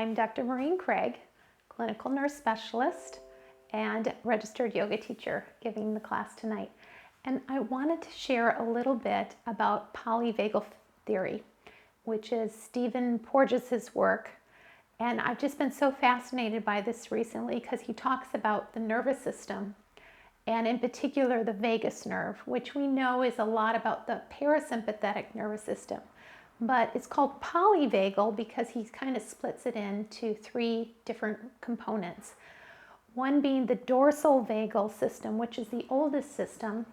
I'm Dr. Maureen Craig, clinical nurse specialist and registered yoga teacher giving the class tonight. And I wanted to share a little bit about polyvagal theory, which is Stephen Porges' work. And I've just been so fascinated by this recently because he talks about the nervous system, and in particular the vagus nerve, which we know is a lot about the parasympathetic nervous system. But it's called polyvagal because he kind of splits it into three different components. One being the dorsal vagal system, which is the oldest system.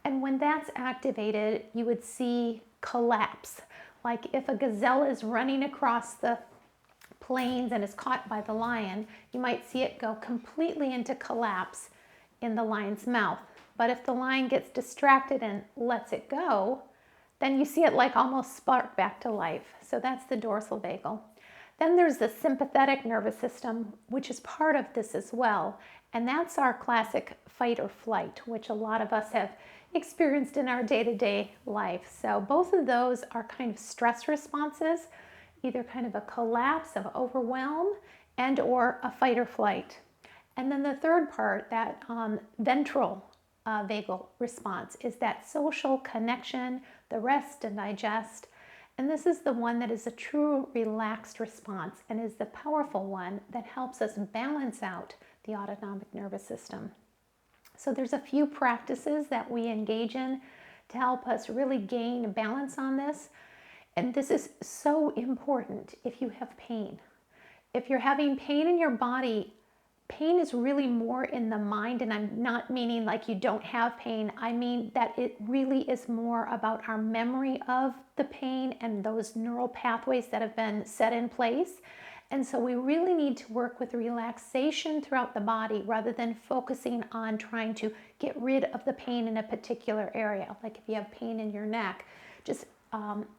And when that's activated, you would see collapse. Like if a gazelle is running across the plains and is caught by the lion, you might see it go completely into collapse in the lion's mouth. But if the lion gets distracted and lets it go, then you see it like almost spark back to life. So that's the dorsal vagal. Then there's the sympathetic nervous system, which is part of this as well. And that's our classic fight or flight, which a lot of us have experienced in our day-to-day life. So both of those are kind of stress responses, either kind of a collapse of overwhelm and or a fight or flight. And then the third part, that ventral vagal response, is that social connection, the rest and digest. And this is the one that is a true relaxed response and is the powerful one that helps us balance out the autonomic nervous system. So there's a few practices that we engage in to help us really gain balance on this. And this is so important if you have pain. If you're having pain in your body, pain is really more in the mind, and I'm not meaning like you don't have pain. I mean that it really is more about our memory of the pain and those neural pathways that have been set in place. And so we really need to work with relaxation throughout the body rather than focusing on trying to get rid of the pain in a particular area. Like if you have pain in your neck, just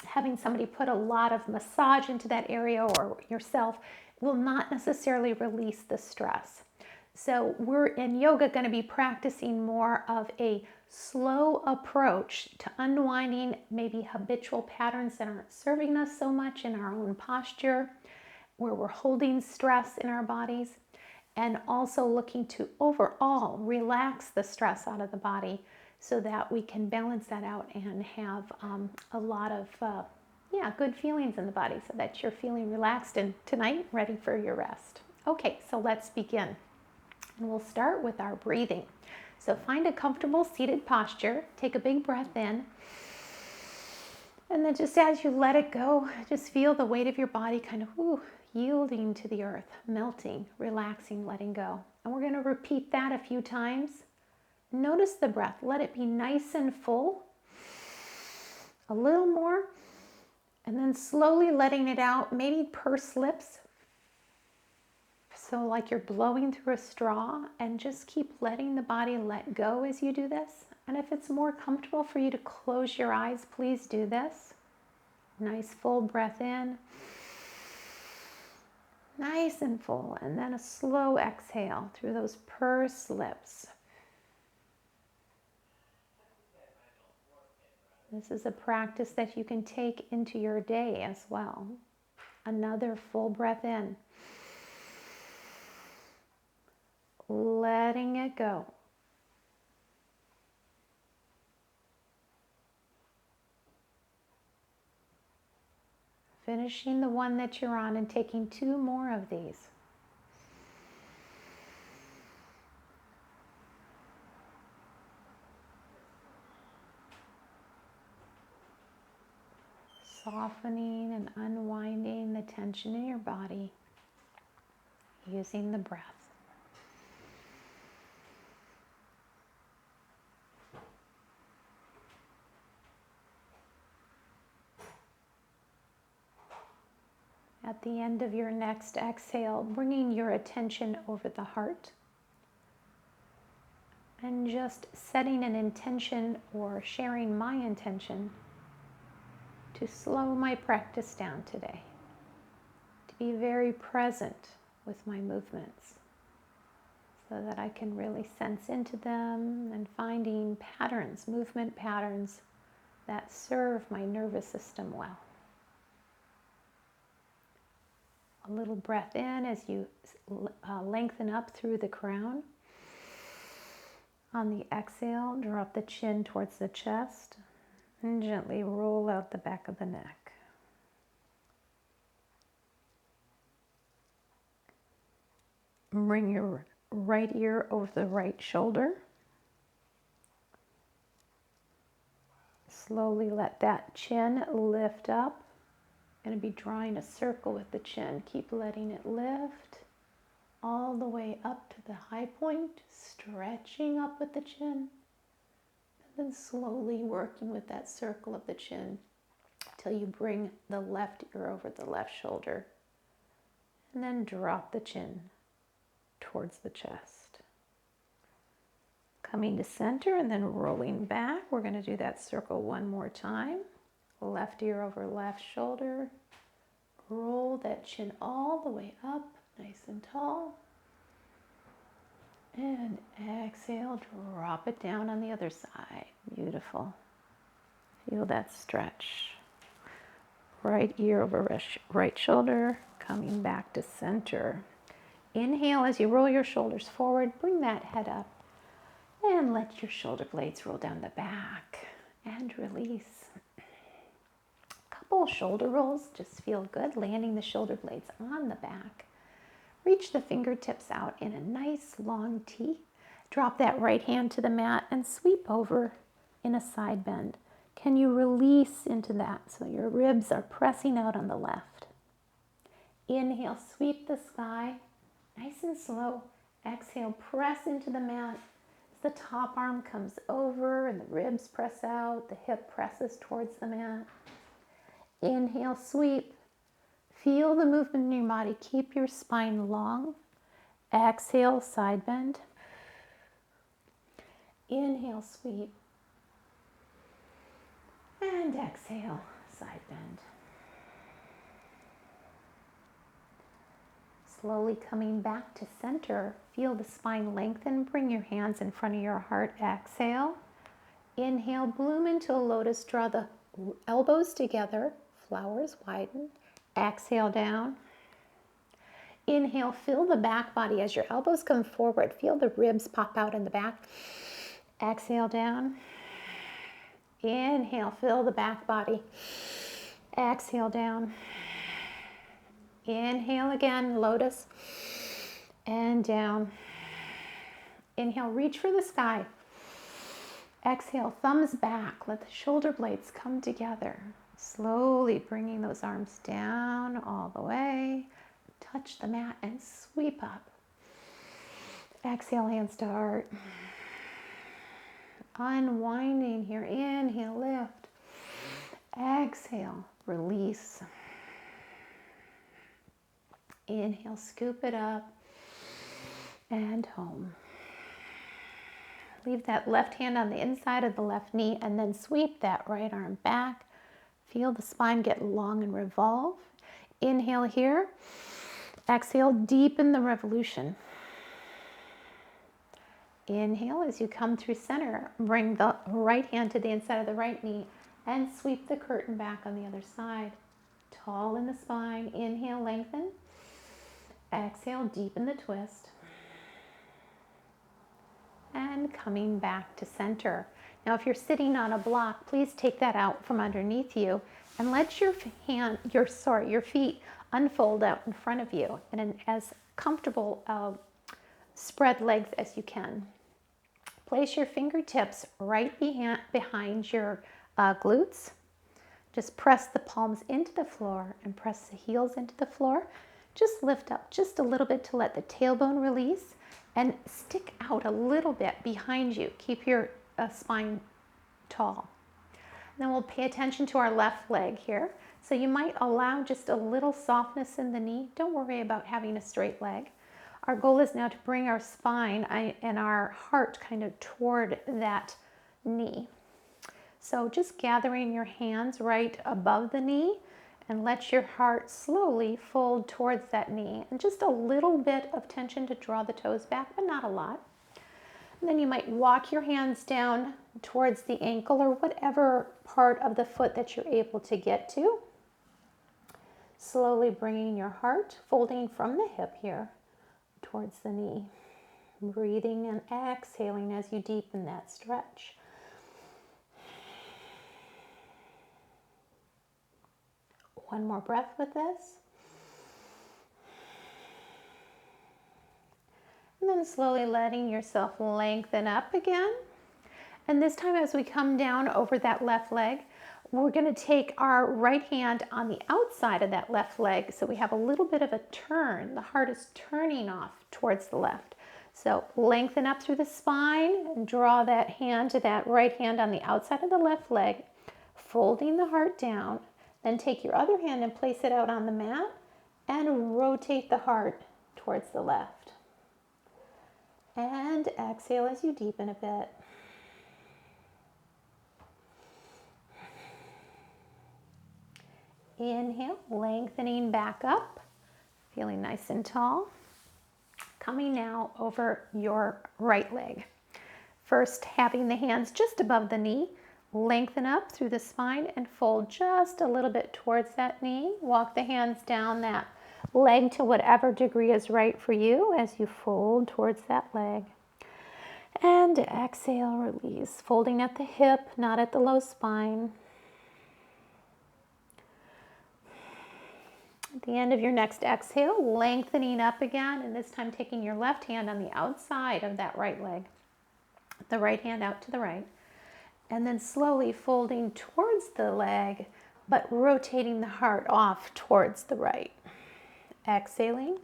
having somebody put a lot of massage into that area or yourself will not necessarily release the stress. So we're in yoga going to be practicing more of a slow approach to unwinding maybe habitual patterns that aren't serving us so much in our own posture, where we're holding stress in our bodies, and also looking to overall relax the stress out of the body so that we can balance that out and have a lot of good feelings in the body so that you're feeling relaxed and tonight ready for your rest. Okay, so let's begin. And we'll start with our breathing. So find a comfortable seated posture, take a big breath in, and then just as you let it go, just feel the weight of your body kind of yielding to the earth, melting, relaxing, letting go. And we're going to repeat that a few times. Notice the breath. Let it be nice and full. A little more. And then slowly letting it out, maybe purse lips. So like you're blowing through a straw, and just keep letting the body let go as you do this. And if it's more comfortable for you to close your eyes, please do this. Nice full breath in. Nice and full. And then a slow exhale through those purse lips. This is a practice that you can take into your day as well. Another full breath in. Letting it go. Finishing the one that you're on and taking 2 more of these. Softening and unwinding the tension in your body using the breath. At the end of your next exhale, bringing your attention over the heart and just setting an intention or sharing my intention to slow my practice down today, to be very present with my movements so that I can really sense into them and finding patterns, movement patterns that serve my nervous system well. A little breath in as you lengthen up through the crown. On the exhale, drop the chin towards the chest and gently roll out the back of the neck. Bring your right ear over the right shoulder. Slowly let that chin lift up. Going to be drawing a circle with the chin. Keep letting it lift all the way up to the high point, stretching up with the chin, and then slowly working with that circle of the chin till you bring the left ear over the left shoulder, and then drop the chin towards the chest. Coming to center and then rolling back. We're going to do that circle one more time. Left ear over left shoulder. Roll that chin all the way up, nice and tall. And exhale, drop it down on the other side. Beautiful. Feel that stretch. Right ear over right shoulder, coming back to center. Inhale as you roll your shoulders forward, bring that head up, and let your shoulder blades roll down the back, and release. Couple shoulder rolls, just feel good, landing the shoulder blades on the back. Reach the fingertips out in a nice long T. Drop that right hand to the mat and sweep over in a side bend. Can you release into that so your ribs are pressing out on the left? Inhale, sweep the sky, nice and slow. Exhale, press into the mat. As the top arm comes over and the ribs press out, the hip presses towards the mat. Inhale, sweep. Feel the movement in your body. Keep your spine long. Exhale, side bend. Inhale, sweep. And exhale, side bend. Slowly coming back to center. Feel the spine lengthen. Bring your hands in front of your heart. Exhale. Inhale, bloom into a lotus. Draw the elbows together. Flowers widen. Exhale down. Inhale, feel the back body as your elbows come forward. Feel the ribs pop out in the back. Exhale down. Inhale, feel the back body. Exhale down. Inhale again, lotus. And down. Inhale, reach for the sky. Exhale, thumbs back. Let the shoulder blades come together. Slowly bringing those arms down all the way. Touch the mat and sweep up. Exhale, hands to heart. Unwinding here. Inhale, lift. Exhale, release. Inhale, scoop it up. And home. Leave that left hand on the inside of the left knee and then sweep that right arm back. Feel the spine get long and revolve. Inhale here. Exhale, deepen the revolution. Inhale as you come through center. Bring the right hand to the inside of the right knee and sweep the curtain back on the other side. Tall in the spine. Inhale, lengthen. Exhale, deepen the twist. And coming back to center. Now, if you're sitting on a block, please take that out from underneath you and let your feet unfold out in front of you in an as comfortable spread legs as you can. Place your fingertips right behind your glutes. Just press the palms into the floor and press the heels into the floor. Just lift up just a little bit to let the tailbone release and stick out a little bit behind you. Keep your spine tall. And then we'll pay attention to our left leg here. So you might allow just a little softness in the knee. Don't worry about having a straight leg. Our goal is now to bring our spine and our heart kind of toward that knee. So just gathering your hands right above the knee and let your heart slowly fold towards that knee. And just a little bit of tension to draw the toes back, but not a lot. And then you might walk your hands down towards the ankle or whatever part of the foot that you're able to get to. Slowly bringing your heart, folding from the hip here towards the knee. Breathing and exhaling as you deepen that stretch. One more breath with this. And then slowly letting yourself lengthen up again. And this time as we come down over that left leg, we're going to take our right hand on the outside of that left leg so we have a little bit of a turn. The heart is turning off towards the left. So lengthen up through the spine and draw that hand to that right hand on the outside of the left leg, folding the heart down. Then take your other hand and place it out on the mat and rotate the heart towards the left. And exhale as you deepen a bit. Inhale, lengthening back up, feeling nice and tall. Coming now over your right leg. First, having the hands just above the knee, lengthen up through the spine and fold just a little bit towards that knee. Walk the hands down that leg to whatever degree is right for you as you fold towards that leg. And exhale, release, folding at the hip, not at the low spine. At the end of your next exhale, lengthening up again, and this time taking your left hand on the outside of that right leg, the right hand out to the right, and then slowly folding towards the leg, but rotating the heart off towards the right. Exhaling.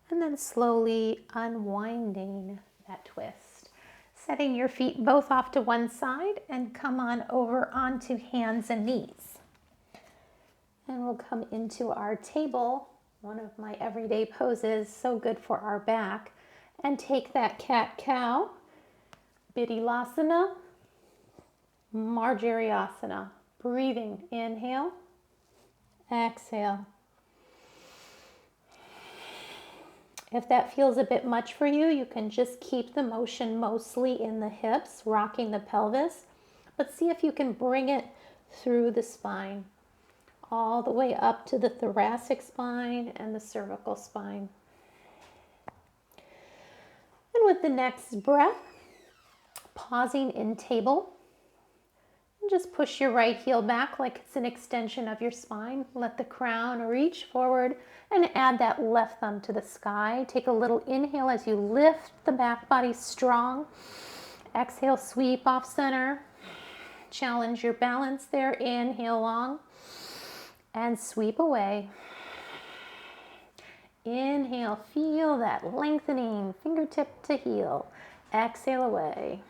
And then slowly unwinding that twist. Setting your feet both off to one side and come on over onto hands and knees. And we'll come into our table, one of my everyday poses, so good for our back. And take that cat-cow, Bidilasana, Marjariasana. Breathing, inhale, exhale. If that feels a bit much for you, you can just keep the motion mostly in the hips, rocking the pelvis, but see if you can bring it through the spine, all the way up to the thoracic spine and the cervical spine. And with the next breath, pausing in table, and just push your right heel back like it's an extension of your spine. Let the crown reach forward and add that left thumb to the sky. Take a little inhale as you lift the back body strong. Exhale, sweep off center. Challenge your balance there. Inhale long and sweep away. Inhale, feel that lengthening, fingertip to heel. Exhale away.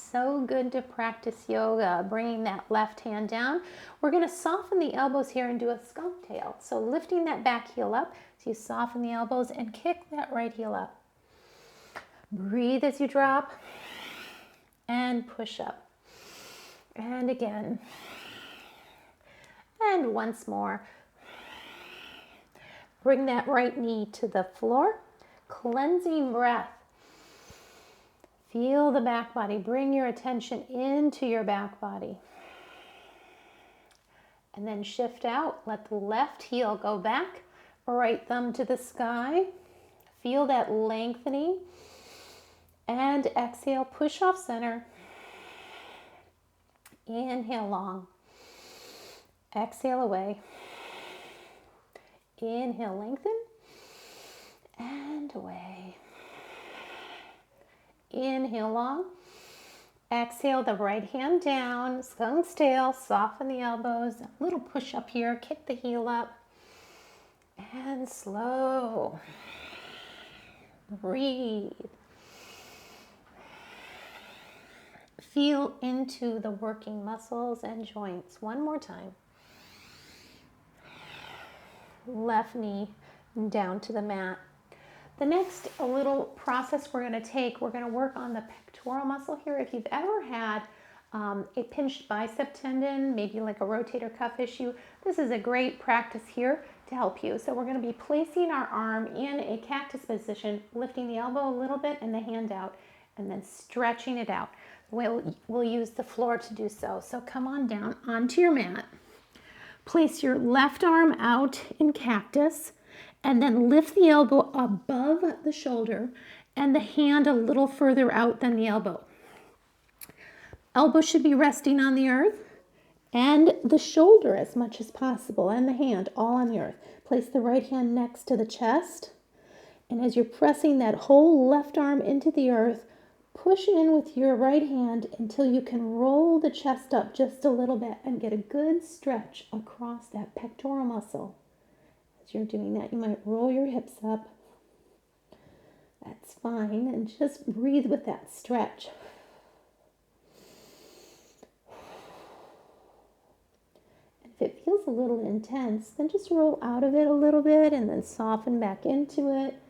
So good to practice yoga, bringing that left hand down. We're going to soften the elbows here and do a skunk tail. So lifting that back heel up, so you soften the elbows and kick that right heel up. Breathe as you drop and push up. And again. And once more. Bring that right knee to the floor. Cleansing breath. Feel the back body. Bring your attention into your back body. And then shift out. Let the left heel go back. Right thumb to the sky. Feel that lengthening. And exhale, push off center. Inhale long. Exhale away. Inhale, lengthen. And away. Inhale long. Exhale the right hand down, skunk's tail, soften the elbows, a little push up here, kick the heel up, and slow. Breathe. Feel into the working muscles and joints. One more time. Left knee down to the mat. The next little process we're going to take, we're going to work on the pectoral muscle here. If you've ever had a pinched bicep tendon, maybe like a rotator cuff issue, this is a great practice here to help you. So we're going to be placing our arm in a cactus position, lifting the elbow a little bit and the hand out, and then stretching it out. We'll use the floor to do so. So come on down onto your mat. Place your left arm out in cactus and then lift the elbow above the shoulder and the hand a little further out than the elbow. Elbow should be resting on the earth and the shoulder as much as possible and the hand all on the earth. Place the right hand next to the chest, and as you're pressing that whole left arm into the earth, push in with your right hand until you can roll the chest up just a little bit and get a good stretch across that pectoral muscle. As you're doing that, you might roll your hips up. That's fine, and just breathe with that stretch. If it feels a little intense, then just roll out of it a little bit and then soften back into it.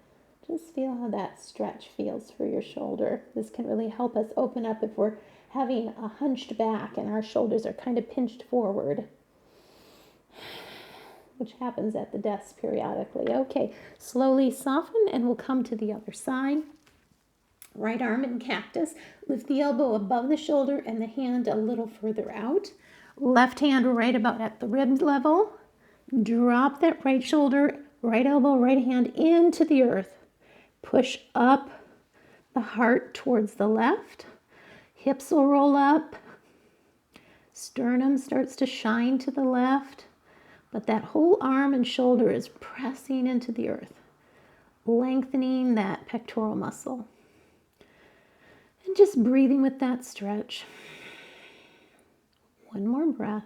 Just feel how that stretch feels for your shoulder. This can really help us open up if we're having a hunched back and our shoulders are kind of pinched forward, which happens at the desk periodically. Okay, slowly soften and we'll come to the other side. Right arm in cactus. Lift the elbow above the shoulder and the hand a little further out. Left hand right about at the rib level. Drop that right shoulder, right elbow, right hand into the earth. Push up the heart towards the left. Hips will roll up. Sternum starts to shine to the left. But that whole arm and shoulder is pressing into the earth, lengthening that pectoral muscle. And just breathing with that stretch. One more breath.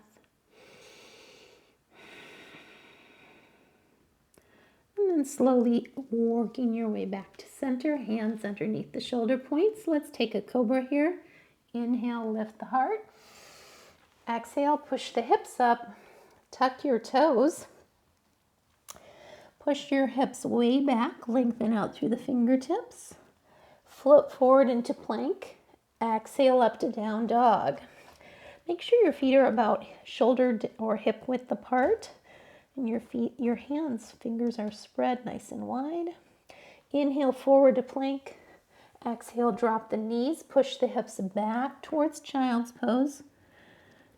And then slowly working your way back to center, hands underneath the shoulder points. Let's take a cobra here. Inhale, lift the heart. Exhale, push the hips up. Tuck your toes. Push your hips way back, lengthen out through the fingertips. Float forward into plank. Exhale up to down dog. Make sure your feet are about shoulder or hip width apart, and your hands, fingers are spread nice and wide. Inhale forward to plank. Exhale, drop the knees, push the hips back towards child's pose.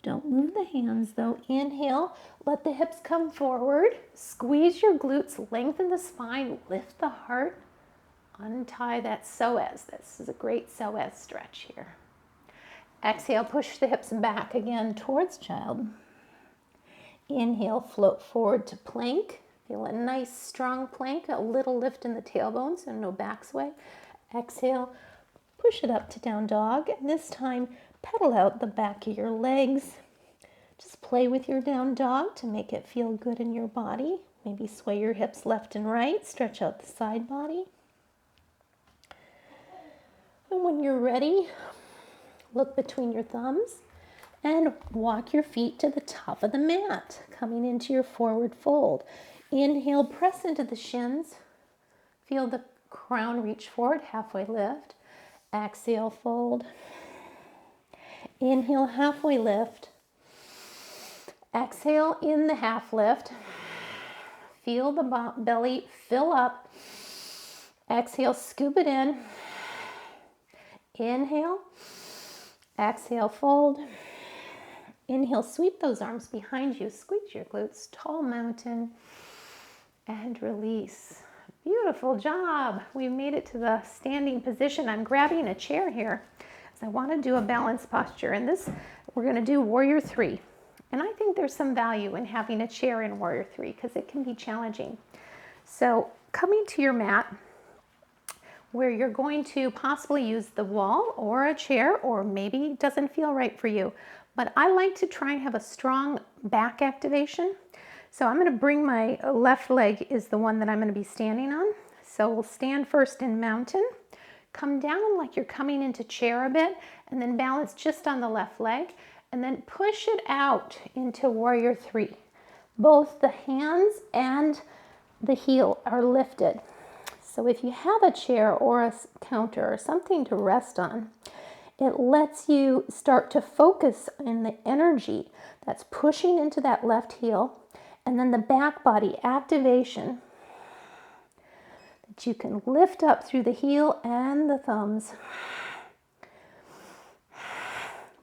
Don't move the hands though. Inhale, let the hips come forward. Squeeze your glutes, lengthen the spine, lift the heart. Untie that psoas. This is a great psoas stretch here. Exhale, push the hips back again towards child. Inhale, float forward to plank. Feel a nice strong plank, a little lift in the tailbone, so no back sway. Exhale, push it up to down dog. And this time, pedal out the back of your legs. Just play with your down dog to make it feel good in your body. Maybe sway your hips left and right, stretch out the side body. And when you're ready, look between your thumbs and walk your feet to the top of the mat, coming into your forward fold. Inhale, press into the shins. Feel the crown reach forward, halfway lift. Exhale, fold. Inhale, halfway lift. Exhale in the half lift. Feel the belly fill up. Exhale, scoop it in. Inhale. Exhale, fold. Inhale, sweep those arms behind you. Squeeze your glutes, tall mountain. And release. Beautiful job. We made it to the standing position. I'm grabbing a chair here because I want to do a balance posture. And this, we're going to do Warrior 3. And I think there's some value in having a chair in Warrior 3 because it can be challenging. So coming to your mat, where you're going to possibly use the wall or a chair, or maybe it doesn't feel right for you. But I like to try and have a strong back activation. So I'm going to bring my left leg is the one that I'm going to be standing on. So we'll stand first in mountain, come down like you're coming into chair a bit, and then balance just on the left leg, and then push it out into Warrior 3. Both the hands and the heel are lifted. So if you have a chair or a counter or something to rest on, it lets you start to focus in the energy that's pushing into that left heel, and then the back body activation that you can lift up through the heel and the thumbs.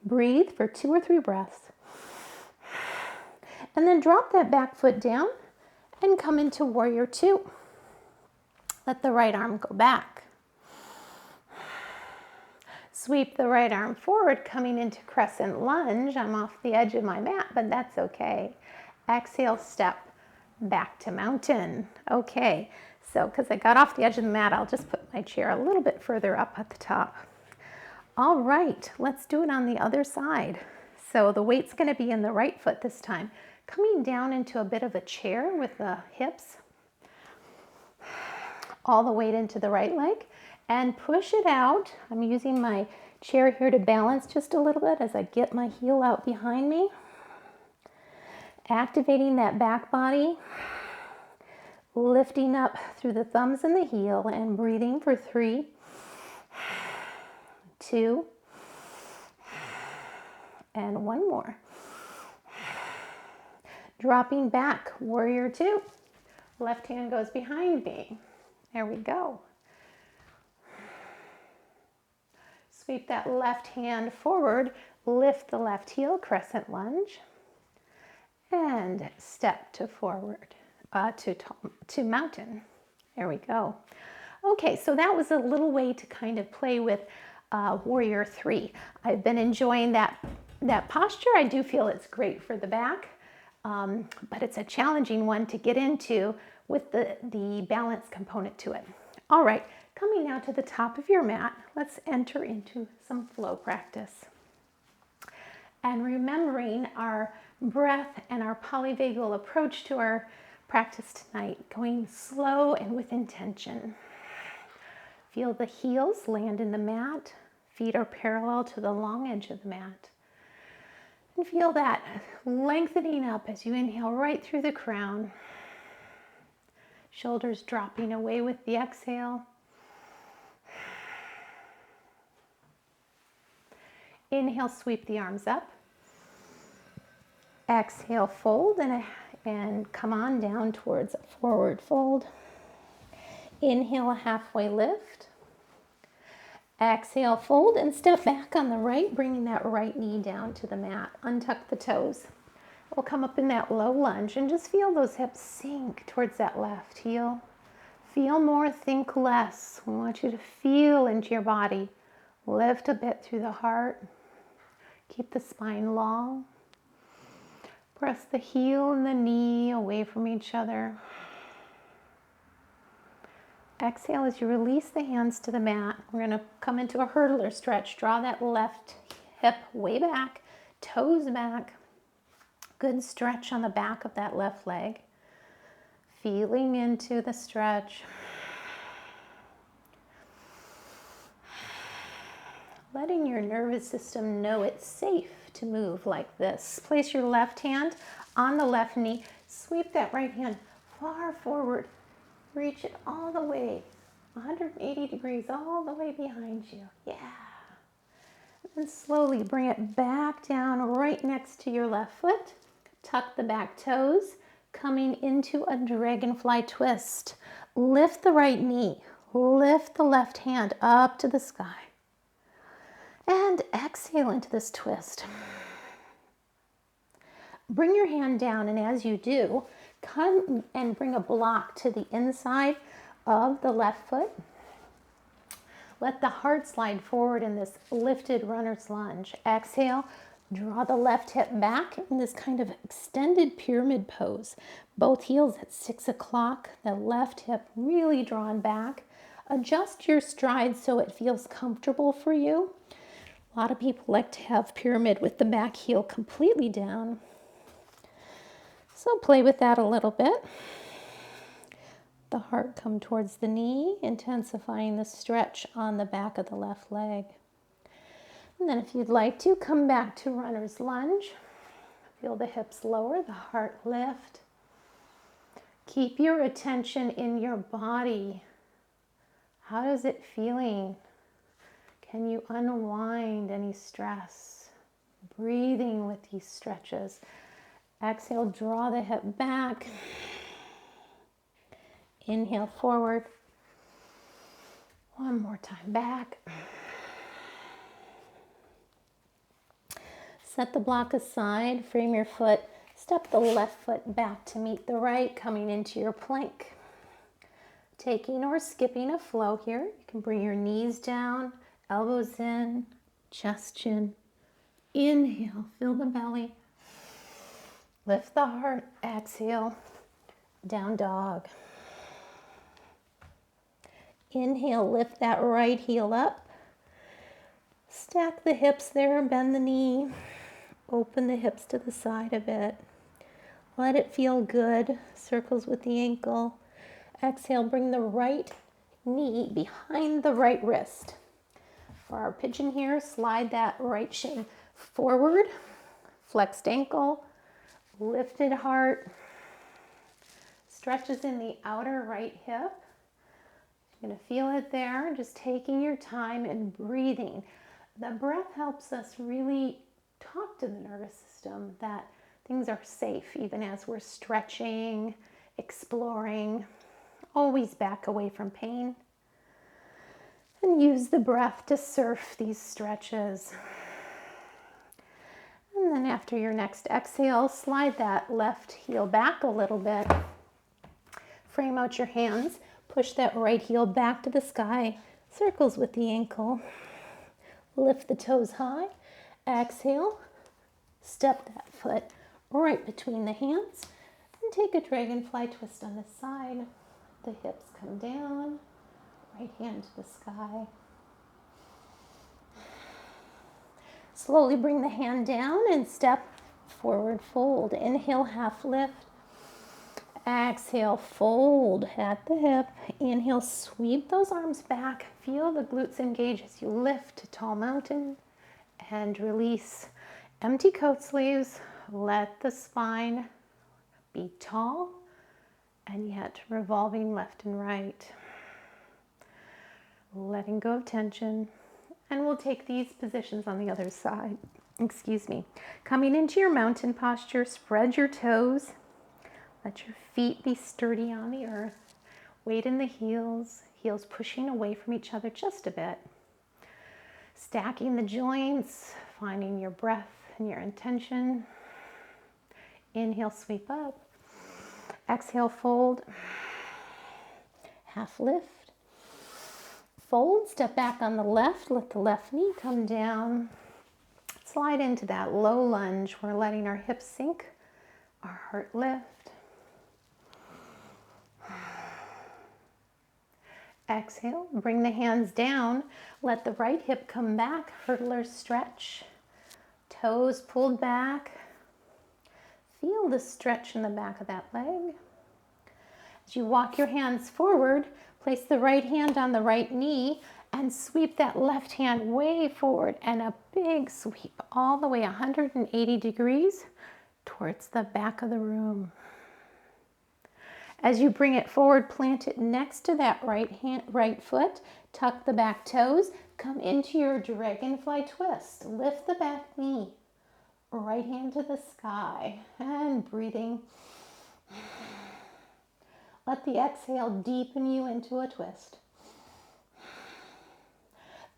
Breathe for 2 or 3 breaths. And then drop that back foot down and come into warrior 2. Let the right arm go back. Sweep the right arm forward, coming into crescent lunge. I'm off the edge of my mat, but that's okay. Exhale, step back to mountain. Okay, so because I got off the edge of the mat, I'll just put my chair a little bit further up at the top. All right, let's do it on the other side. So the weight's going to be in the right foot this time. Coming down into a bit of a chair with the hips. All the weight into the right leg. And push it out. I'm using my chair here to balance just a little bit as I get my heel out behind me. Activating that back body. Lifting up through the thumbs and the heel and breathing for 3, 2, and 1 more. Dropping back, warrior 2. Left hand goes behind me. There we go. Sweep that left hand forward, lift the left heel, crescent lunge, and step to forward, to mountain. There we go. Okay, so that was a little way to kind of play with warrior 3. I've been enjoying that posture. I do feel it's great for the back, but it's a challenging one to get into with the balance component to it. All right. Coming now to the top of your mat, let's enter into some flow practice. And remembering our breath and our polyvagal approach to our practice tonight, going slow and with intention. Feel the heels land in the mat, feet are parallel to the long edge of the mat. And feel that lengthening up as you inhale right through the crown. Shoulders dropping away with the exhale. Inhale, sweep the arms up. Exhale, fold and come on down towards a forward fold. Inhale, a halfway lift. Exhale, fold and step back on the right, bringing that right knee down to the mat. Untuck the toes. We'll come up in that low lunge and just feel those hips sink towards that left heel. Feel more, think less. We want you to feel into your body. Lift a bit through the heart. Keep the spine long. Press the heel and the knee away from each other. Exhale as you release the hands to the mat. We're going to come into a hurdler stretch. Draw that left hip way back, toes back. Good stretch on the back of that left leg. Feeling into the stretch. Letting your nervous system know it's safe to move like this. Place your left hand on the left knee. Sweep that right hand far forward. Reach it all the way, 180 degrees, all the way behind you. Yeah. And slowly bring it back down right next to your left foot. Tuck the back toes, coming into a dragonfly twist. Lift the right knee. Lift the left hand up to the sky. And exhale into this twist. Bring your hand down, and as you do, come and bring a block to the inside of the left foot. Let the heart slide forward in this lifted runner's lunge. Exhale, draw the left hip back in this kind of extended pyramid pose. Both heels at 6 o'clock, the left hip really drawn back. Adjust your stride so it feels comfortable for you. A lot of people like to have pyramid with the back heel completely down. So play with that a little bit. The heart come towards the knee, intensifying the stretch on the back of the left leg. And then if you'd like to, come back to runner's lunge. Feel the hips lower, the heart lift. Keep your attention in your body. How is it feeling? Can you unwind any stress? Breathing with these stretches. Exhale, draw the hip back. Inhale forward. One more time back. Set the block aside, frame your foot, step the left foot back to meet the right, coming into your plank. Taking or skipping a flow here. You can bring your knees down, elbows in, chest, chin. Inhale, fill the belly. Lift the heart, exhale, down dog. Inhale, lift that right heel up. Stack the hips there, bend the knee. Open the hips to the side a bit. Let it feel good. Circles with the ankle. Exhale, bring the right knee behind the right wrist. For our pigeon here, slide that right shin forward. Flexed ankle, lifted heart. Stretches in the outer right hip. You're going to feel it there, just taking your time and breathing. The breath helps us really talk to the nervous system that things are safe even as we're stretching, exploring. Always back away from pain. And use the breath to surf these stretches. And then after your next exhale, slide that left heel back a little bit. Frame out your hands. Push that right heel back to the sky. Circles with the ankle. Lift the toes high. Exhale. Step that foot right between the hands. And take a dragonfly twist on this side. The hips come down. Right hand to the sky. Slowly bring the hand down and step forward fold. Inhale, half lift. Exhale, fold at the hip. Inhale, sweep those arms back. Feel the glutes engage as you lift to tall mountain and release. Empty coat sleeves. Let the spine be tall and yet revolving left and right. Letting go of tension. And we'll take these positions on the other side. Excuse me. Coming into your mountain posture, spread your toes. Let your feet be sturdy on the earth. Weight in the heels. Heels pushing away from each other just a bit. Stacking the joints, finding your breath and your intention. Inhale, sweep up. Exhale, fold. Half lift. Fold, step back on the left, let the left knee come down. Slide into that low lunge. We're letting our hips sink, our heart lift. Exhale, bring the hands down. Let the right hip come back, hurdler stretch. Toes pulled back. Feel the stretch in the back of that leg. As you walk your hands forward, place the right hand on the right knee and sweep that left hand way forward and a big sweep all the way 180 degrees towards the back of the room. As you bring it forward, plant it next to that right foot, tuck the back toes, come into your dragonfly twist. Lift the back knee, right hand to the sky, and breathing. Let the exhale deepen you into a twist.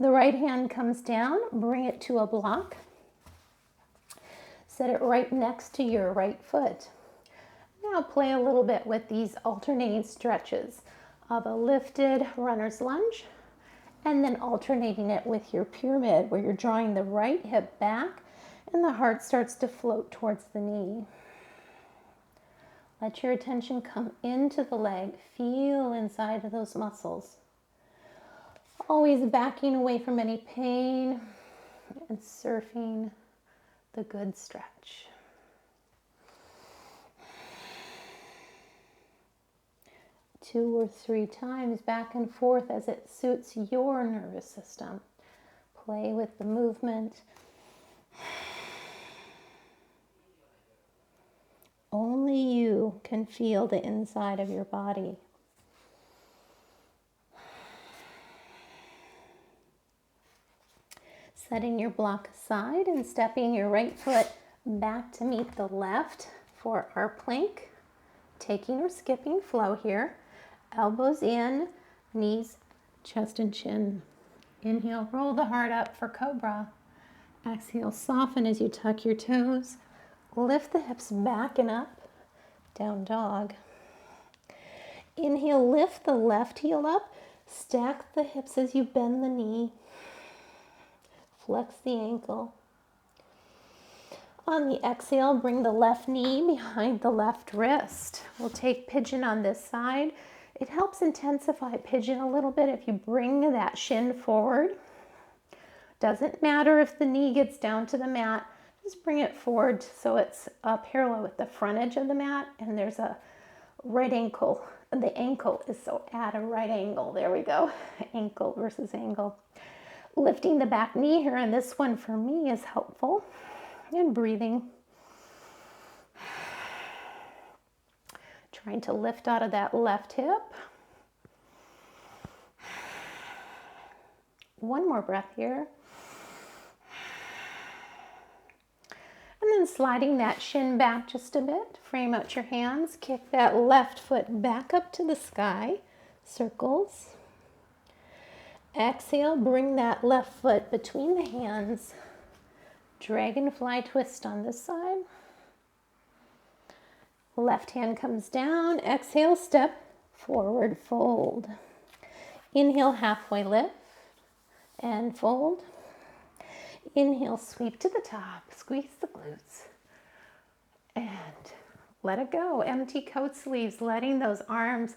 The right hand comes down, bring it to a block. Set it right next to your right foot. Now play a little bit with these alternating stretches of a lifted runner's lunge and then alternating it with your pyramid where you're drawing the right hip back and the heart starts to float towards the knee. Let your attention come into the leg. Feel inside of those muscles. Always backing away from any pain and surfing the good stretch. Two or three times back and forth as it suits your nervous system. Play with the movement. Only you can feel the inside of your body. Setting your block aside and stepping your right foot back to meet the left for our plank. Taking or skipping flow here. Elbows in, knees, chest and chin. Inhale, roll the heart up for cobra. Exhale, soften as you tuck your toes. Lift the hips back and up, down dog. Inhale, lift the left heel up. Stack the hips as you bend the knee. Flex the ankle. On the exhale, bring the left knee behind the left wrist. We'll take pigeon on this side. It helps intensify pigeon a little bit if you bring that shin forward. Doesn't matter if the knee gets down to the mat, just bring it forward so it's parallel with the front edge of the mat, and there's a right ankle. The ankle is so at a right angle. There we go. Ankle versus angle. Lifting the back knee here, and this one for me is helpful. And breathing. Trying to lift out of that left hip. One more breath here. And then sliding that shin back just a bit. Frame out your hands. Kick that left foot back up to the sky. Circles. Exhale, bring that left foot between the hands. Dragonfly twist on this side. Left hand comes down. Exhale, step forward, fold. Inhale, halfway lift and fold. Inhale, sweep to the top, squeeze the glutes, and let it go. Empty coat sleeves, letting those arms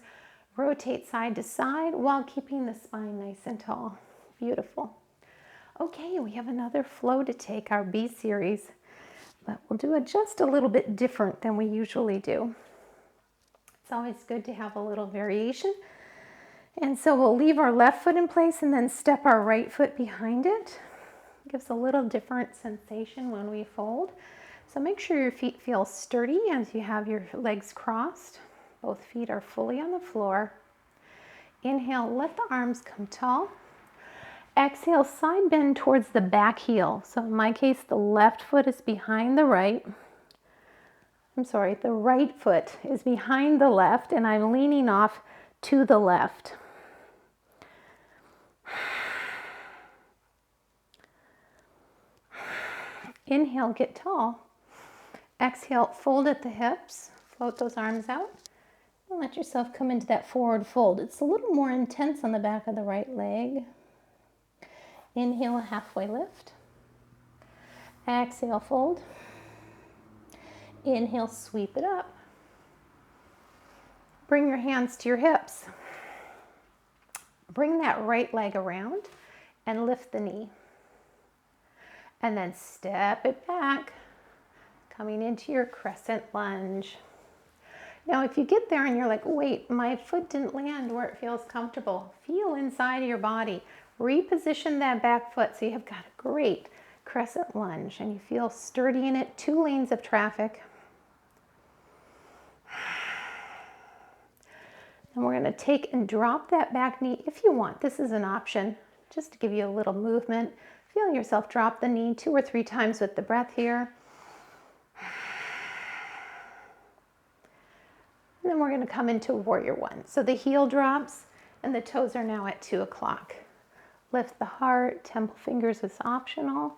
rotate side to side while keeping the spine nice and tall. Beautiful. Okay, we have another flow to take, our B series, but we'll do it just a little bit different than we usually do. It's always good to have a little variation. And so we'll leave our left foot in place and then step our right foot behind it. Gives a little different sensation when we fold. So make sure your feet feel sturdy as you have your legs crossed. Both feet are fully on the floor. Inhale, let the arms come tall. Exhale, side bend towards the back heel. So in my case, the left foot is behind the right. The right foot is behind the left, and I'm leaning off to the left. Inhale, get tall. Exhale, fold at the hips. Float those arms out. And let yourself come into that forward fold. It's a little more intense on the back of the right leg. Inhale, halfway lift. Exhale, fold. Inhale, sweep it up. Bring your hands to your hips. Bring that right leg around and lift the knee. And then step it back, coming into your crescent lunge. Now, if you get there and you're like, wait, my foot didn't land where it feels comfortable, feel inside of your body. Reposition that back foot so you have got a great crescent lunge and you feel sturdy in it. 2 lanes of traffic. And we're going to take and drop that back knee if you want. This is an option, just to give you a little movement. Feel yourself drop the knee 2 or 3 times with the breath here. And then we're going to come into warrior 1. So the heel drops and the toes are now at 2 o'clock. Lift the heart, temple fingers is optional.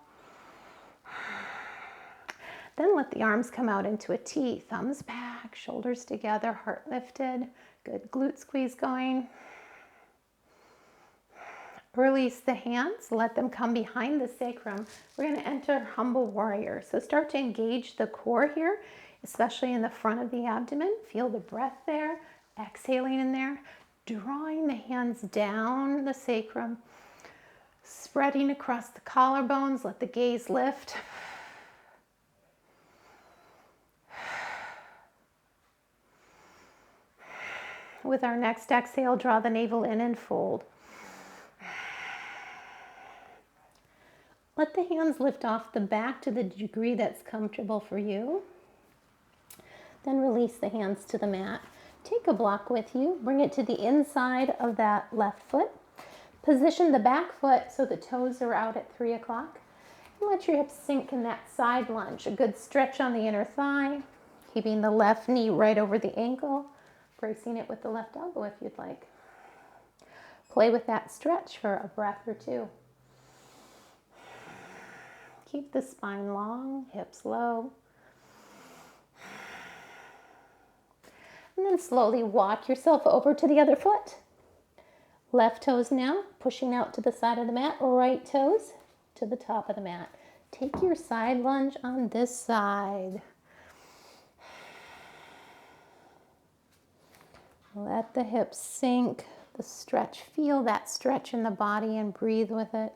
Then let the arms come out into a T, thumbs back, shoulders together, heart lifted. Good glute squeeze going. Release the hands, let them come behind the sacrum. We're going to enter humble warrior. So start to engage the core here, especially in the front of the abdomen. Feel the breath there, exhaling in there, drawing the hands down the sacrum, spreading across the collarbones, let the gaze lift. With our next exhale, draw the navel in and fold. Let the hands lift off the back to the degree that's comfortable for you. Then release the hands to the mat. Take a block with you, bring it to the inside of that left foot. Position the back foot so the toes are out at 3 o'clock. And let your hips sink in that side lunge. A good stretch on the inner thigh, keeping the left knee right over the ankle, bracing it with the left elbow if you'd like. Play with that stretch for a breath or 2. Keep the spine long, hips low. And then slowly walk yourself over to the other foot. Left toes now, pushing out to the side of the mat. Right toes to the top of the mat. Take your side lunge on this side. Let the hips sink, the stretch. Feel that stretch in the body and breathe with it.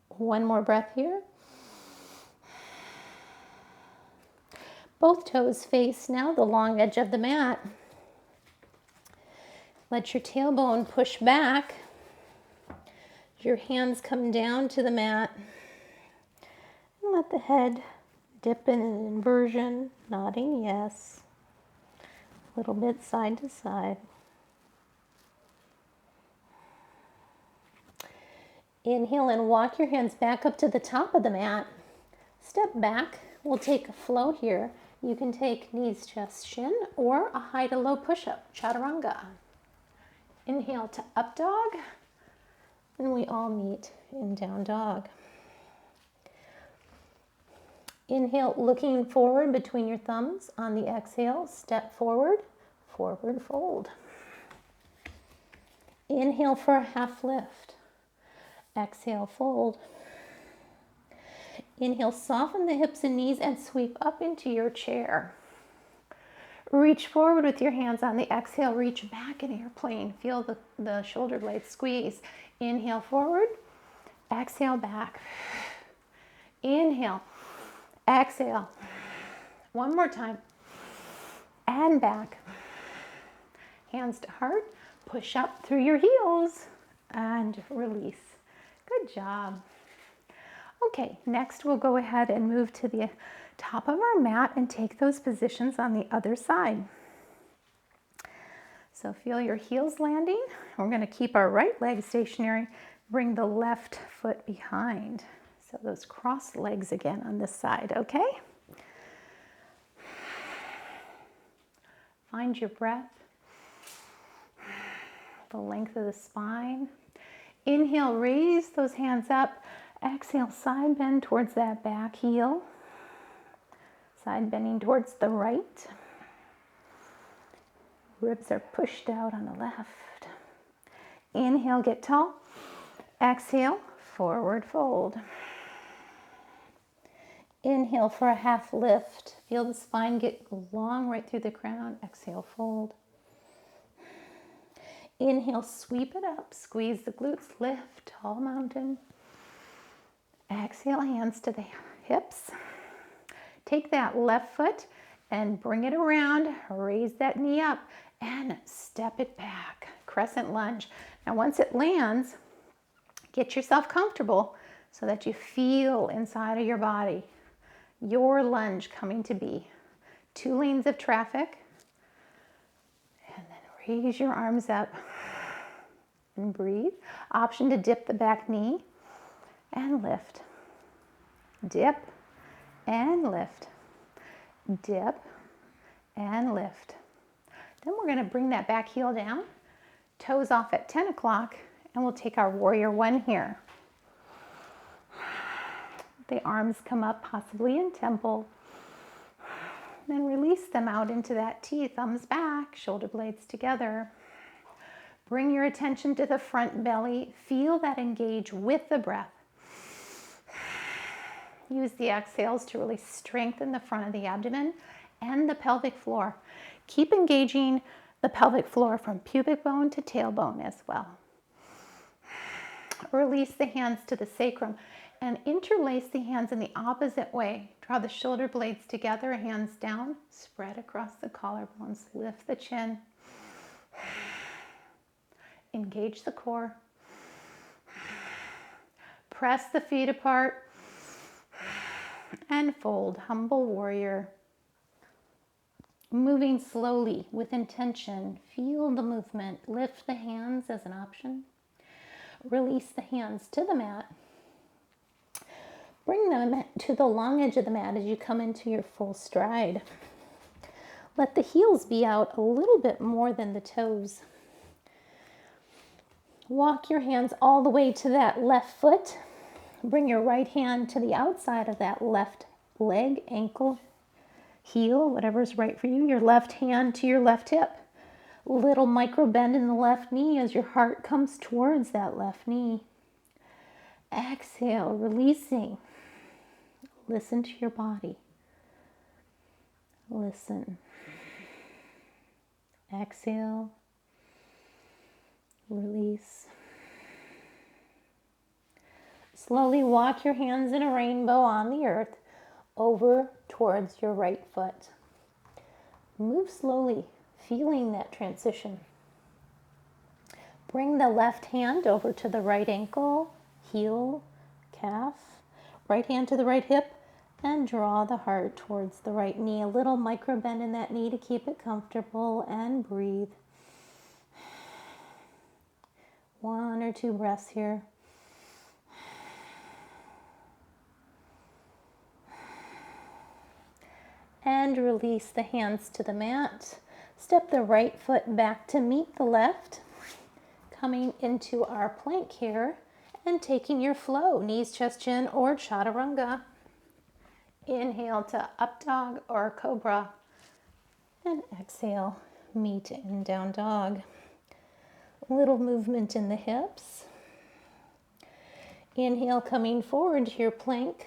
One more breath here. Both toes face now the long edge of the mat. Let your tailbone push back. Your hands come down to the mat. And let the head dip in an inversion, nodding yes. A little bit side to side. Inhale and walk your hands back up to the top of the mat. Step back. We'll take a flow here. You can take knees, chest, shin, or a high to low push-up, chaturanga. Inhale to up dog, and we all meet in down dog. Inhale, looking forward between your thumbs. On the exhale, step forward, forward fold. Inhale for a half lift. Exhale, fold. Inhale, soften the hips and knees and sweep up into your chair. Reach forward with your hands. On the exhale, reach back in airplane. Feel the shoulder blades squeeze. Inhale, forward. Exhale, back. Inhale. Exhale. One more time. And back. Hands to heart. Push up through your heels and release. Good job. Okay, next we'll go ahead and move to the top of our mat and take those positions on the other side. So feel your heels landing. We're going to keep our right leg stationary. Bring the left foot behind. So those crossed legs again on this side, okay? Find your breath. The length of the spine. Inhale, raise those hands up. Exhale, side bend towards that back heel. Side bending towards the right. Ribs are pushed out on the left. Inhale, get tall. Exhale, forward fold. Inhale for a half lift. Feel the spine get long right through the crown. Exhale, fold. Inhale, sweep it up. Squeeze the glutes. Lift, tall mountain. Exhale, hands to the hips. Take that left foot and bring it around. Raise that knee up and step it back. Crescent lunge. Now once it lands, get yourself comfortable so that you feel inside of your body your lunge coming to be. 2 lanes of traffic. And then raise your arms up and breathe. Option to dip the back knee and lift. Dip and lift. Dip and lift. Then we're going to bring that back heel down, toes off at 10 o'clock, and we'll take our warrior 1 here. The arms come up, possibly in temple. Then release them out into that T, thumbs back, shoulder blades together. Bring your attention to the front belly. Feel that engage with the breath. Use the exhales to really strengthen the front of the abdomen and the pelvic floor. Keep engaging the pelvic floor from pubic bone to tailbone as well. Release the hands to the sacrum and interlace the hands in the opposite way. Draw the shoulder blades together, hands down, spread across the collarbones, lift the chin. Engage the core. Press the feet apart and fold, humble warrior. Moving slowly with intention. Feel the movement. Lift the hands as an option. Release the hands to the mat. Bring them to the long edge of the mat as you come into your full stride. Let the heels be out a little bit more than the toes. Walk your hands all the way to that left foot. Bring your right hand to the outside of that left leg, ankle, heel, whatever's right for you. Your left hand to your left hip. Little micro bend in the left knee as your heart comes towards that left knee. Exhale, releasing. Listen to your body. Listen. Exhale. Release. Slowly walk your hands in a rainbow on the earth over towards your right foot. Move slowly, feeling that transition. Bring the left hand over to the right ankle, heel, calf, right hand to the right hip, and draw the heart towards the right knee. A little micro bend in that knee to keep it comfortable, and breathe. 1 or 2 breaths here. And release the hands to the mat. Step the right foot back to meet the left. Coming into our plank here and taking your flow, knees, chest, chin, or chaturanga. Inhale to up dog or cobra. And exhale, meet in down dog. A little movement in the hips. Inhale, coming forward to your plank.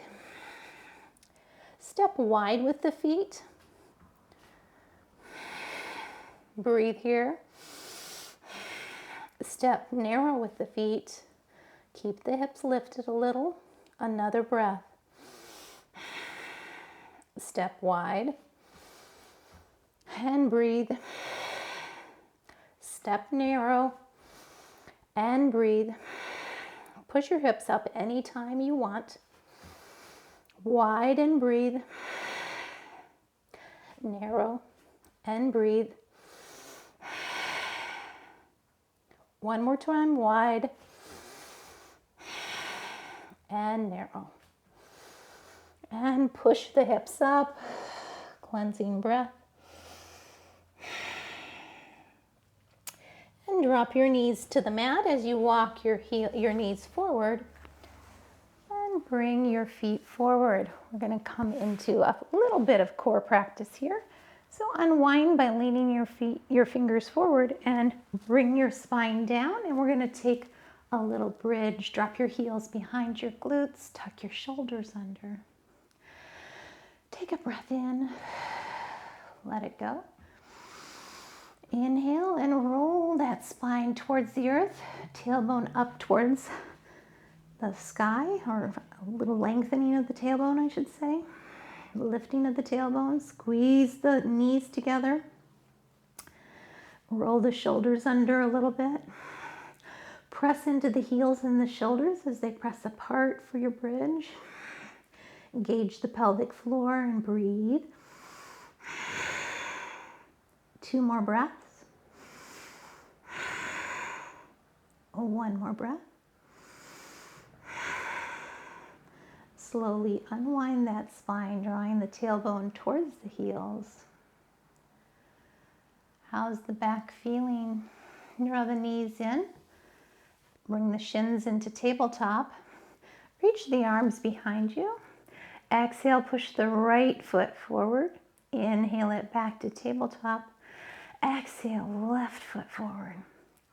Step wide with the feet. Breathe here. Step narrow with the feet. Keep the hips lifted a little. Another breath. Step wide. And breathe. Step narrow. And breathe. Push your hips up anytime you want. Wide and breathe. Narrow and breathe. One more time, wide and narrow. And push the hips up, cleansing breath. And drop your knees to the mat as you walk your knees forward. And bring your feet forward. We're going to come into a little bit of core practice here. So unwind by leaning your fingers forward and bring your spine down. And we're going to take a little bridge. Drop your heels behind your glutes. Tuck your shoulders under. Take a breath in. Let it go. Inhale and roll that spine towards the earth. Tailbone up towards the sky, or a little lengthening of the tailbone, I should say. Lifting of the tailbone, squeeze the knees together. Roll the shoulders under a little bit. Press into the heels and the shoulders as they press apart for your bridge. Engage the pelvic floor and breathe. 2 more breaths. 1 more breath. Slowly unwind that spine, drawing the tailbone towards the heels. How's the back feeling? Draw the knees in. Bring the shins into tabletop. Reach the arms behind you. Exhale, push the right foot forward. Inhale it back to tabletop. Exhale, left foot forward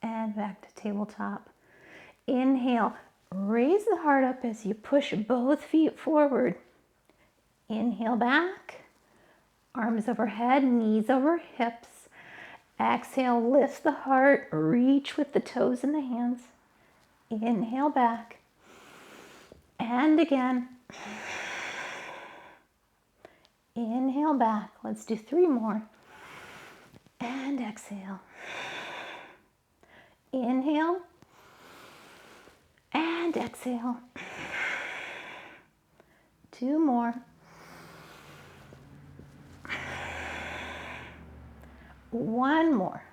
and back to tabletop. Inhale. Raise the heart up as you push both feet forward. Inhale back, arms overhead, knees over hips. Exhale, lift the heart, reach with the toes and the hands. Inhale back, and again. Inhale back. Let's do 3 more. And exhale. Inhale. And exhale. 2 more. 1 more.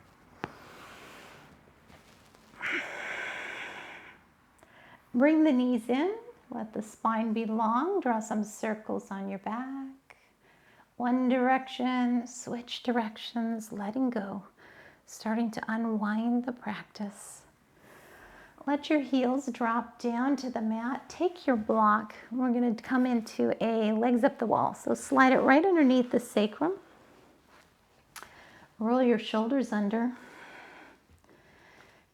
Bring the knees in. Let the spine be long. Draw some circles on your back. One direction, switch directions, letting go. Starting to unwind the practice. Let your heels drop down to the mat. Take your block. We're going to come into a legs up the wall. So slide it right underneath the sacrum. Roll your shoulders under.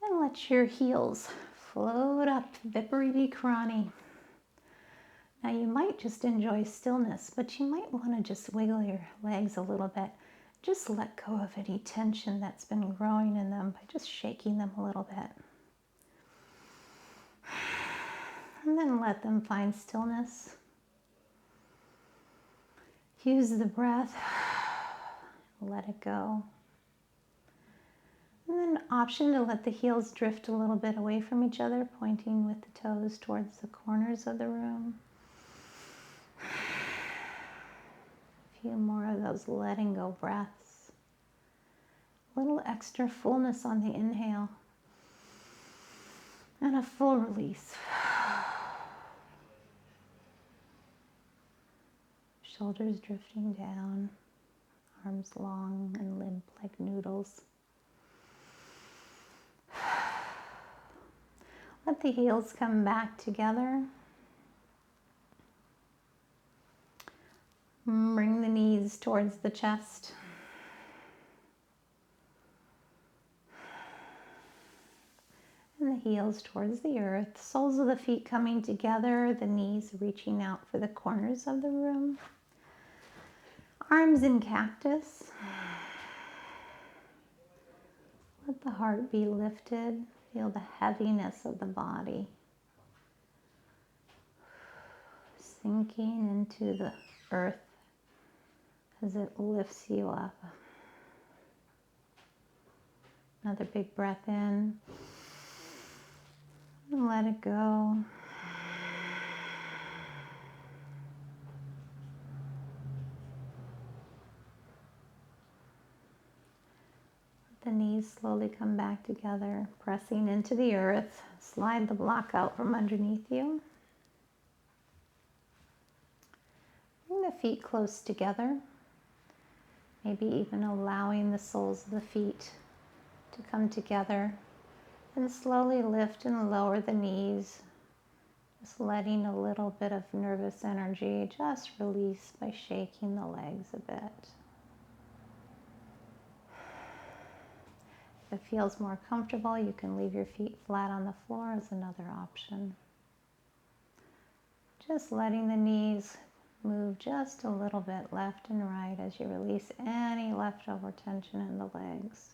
And let your heels float up, Viparita Karani. Now you might just enjoy stillness, but you might want to just wiggle your legs a little bit. Just let go of any tension that's been growing in them by just shaking them a little bit. And then let them find stillness. Use the breath. Let it go. And then option to let the heels drift a little bit away from each other, pointing with the toes towards the corners of the room. A few more of those letting go breaths. A little extra fullness on the inhale. And a full release. Shoulders drifting down. Arms long and limp like noodles. Let the heels come back together. Bring the knees towards the chest. And the heels towards the earth. Soles of the feet coming together. The knees reaching out for the corners of the room. Arms in cactus. Let the heart be lifted. Feel the heaviness of the body. Sinking into the earth as it lifts you up. Another big breath in. And let it go. The knees slowly come back together, pressing into the earth. Slide the block out from underneath you. Bring the feet close together. Maybe even allowing the soles of the feet to come together. And slowly lift and lower the knees. Just letting a little bit of nervous energy just release by shaking the legs a bit. If it feels more comfortable, you can leave your feet flat on the floor as another option. Just letting the knees move just a little bit left and right as you release any leftover tension in the legs.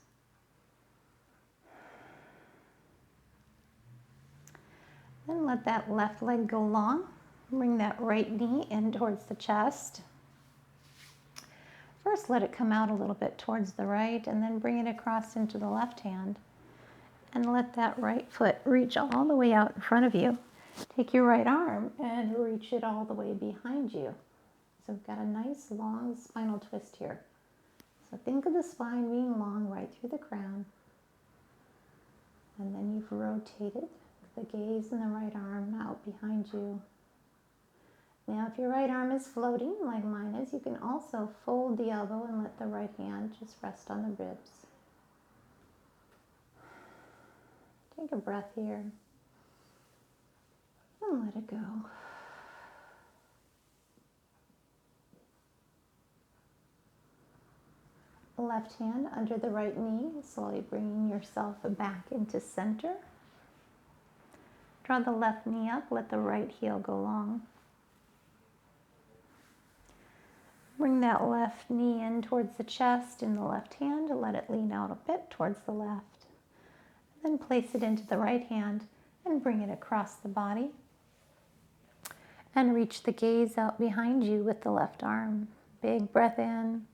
Then let that left leg go long. Bring that right knee in towards the chest. First, let it come out a little bit towards the right and then bring it across into the left hand. And let that right foot reach all the way out in front of you. Take your right arm and reach it all the way behind you. So we've got a nice long spinal twist here. So think of the spine being long right through the crown. And then you've rotated the gaze and the right arm out behind you. Now if your right arm is floating like mine is, you can also fold the elbow and let the right hand just rest on the ribs. Take a breath here and let it go. Left hand under the right knee, slowly bringing yourself back into center. Draw the left knee up, let the right heel go long. Bring that left knee in towards the chest in the left hand, let it lean out a bit towards the left. Then place it into the right hand and bring it across the body. And reach the gaze out behind you with the left arm. Big breath in.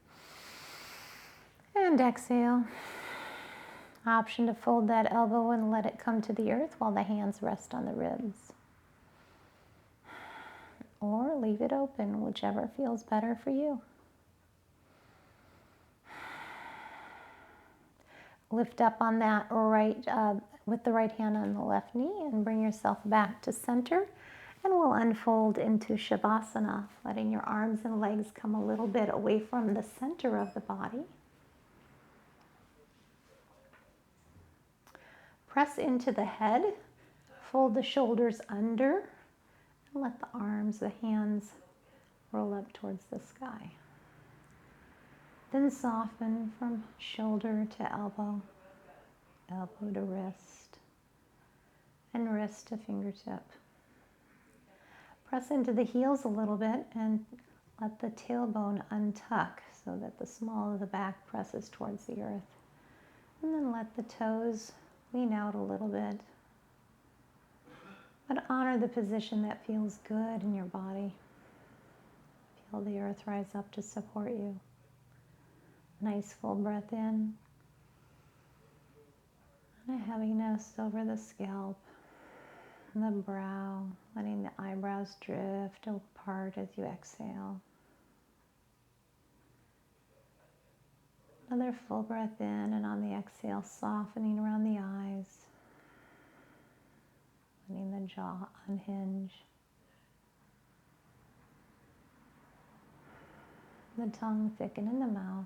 And exhale. Option to fold that elbow and let it come to the earth while the hands rest on the ribs. Or leave it open, whichever feels better for you. Lift up on that right, with the right hand on the left knee and bring yourself back to center. And we'll unfold into Shavasana, letting your arms and legs come a little bit away from the center of the body. Press into the head, fold the shoulders under and let the arms, the hands roll up towards the sky. Then soften from shoulder to elbow, elbow to wrist, and wrist to fingertip. Press into the heels a little bit and let the tailbone untuck so that the small of the back presses towards the earth. And then let the toes lean out a little bit. But honor the position that feels good in your body. Feel the earth rise up to support you. Nice full breath in. And a heaviness over the scalp and the brow, letting the eyebrows drift apart as you exhale. Another full breath in, and on the exhale, softening around the eyes, letting the jaw unhinge. The tongue thicken in the mouth.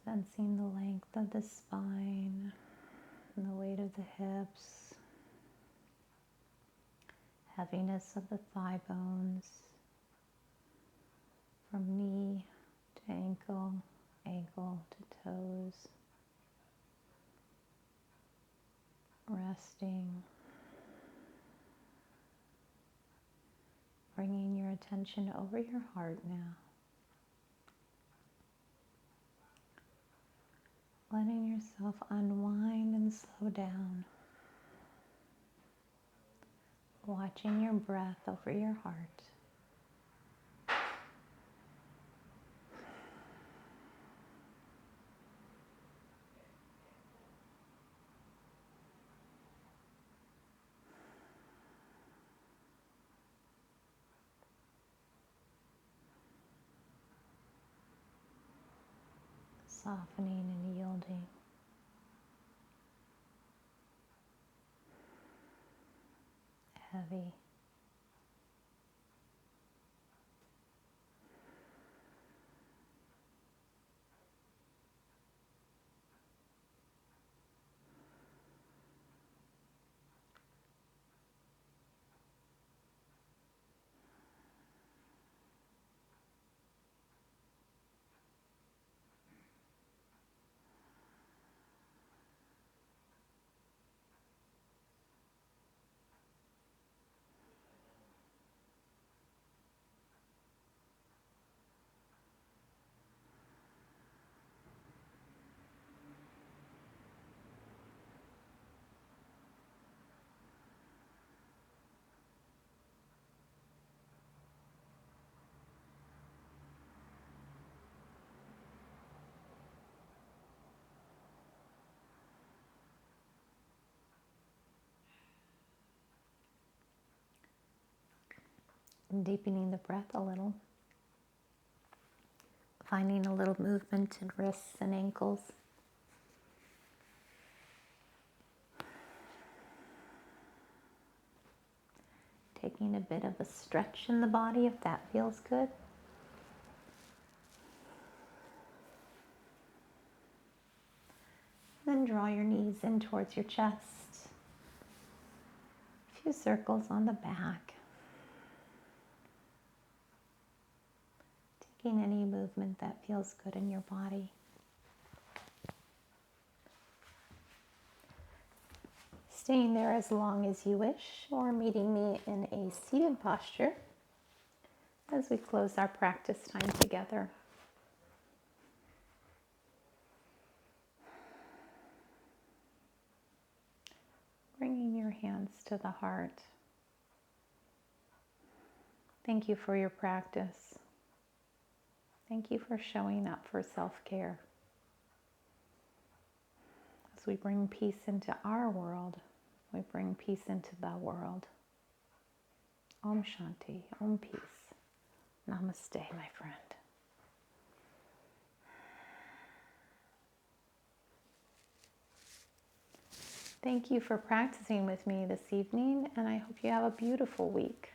Sensing the length of the spine and the weight of the hips, heaviness of the thigh bones, from knee to ankle, ankle to toes, resting, bringing your attention over your heart now. Letting yourself unwind and slow down. Watching your breath over your heart. Softening and yielding. Heavy. And deepening the breath a little. Finding a little movement in wrists and ankles. Taking a bit of a stretch in the body if that feels good. Then draw your knees in towards your chest. A few circles on the back. Taking any movement that feels good in your body. Staying there as long as you wish, or meeting me in a seated posture as we close our practice time together. Bringing your hands to the heart. Thank you for your practice. Thank you for showing up for self-care. As we bring peace into our world, we bring peace into the world. Om Shanti, Om Peace. Namaste, my friend. Thank you for practicing with me this evening, and I hope you have a beautiful week.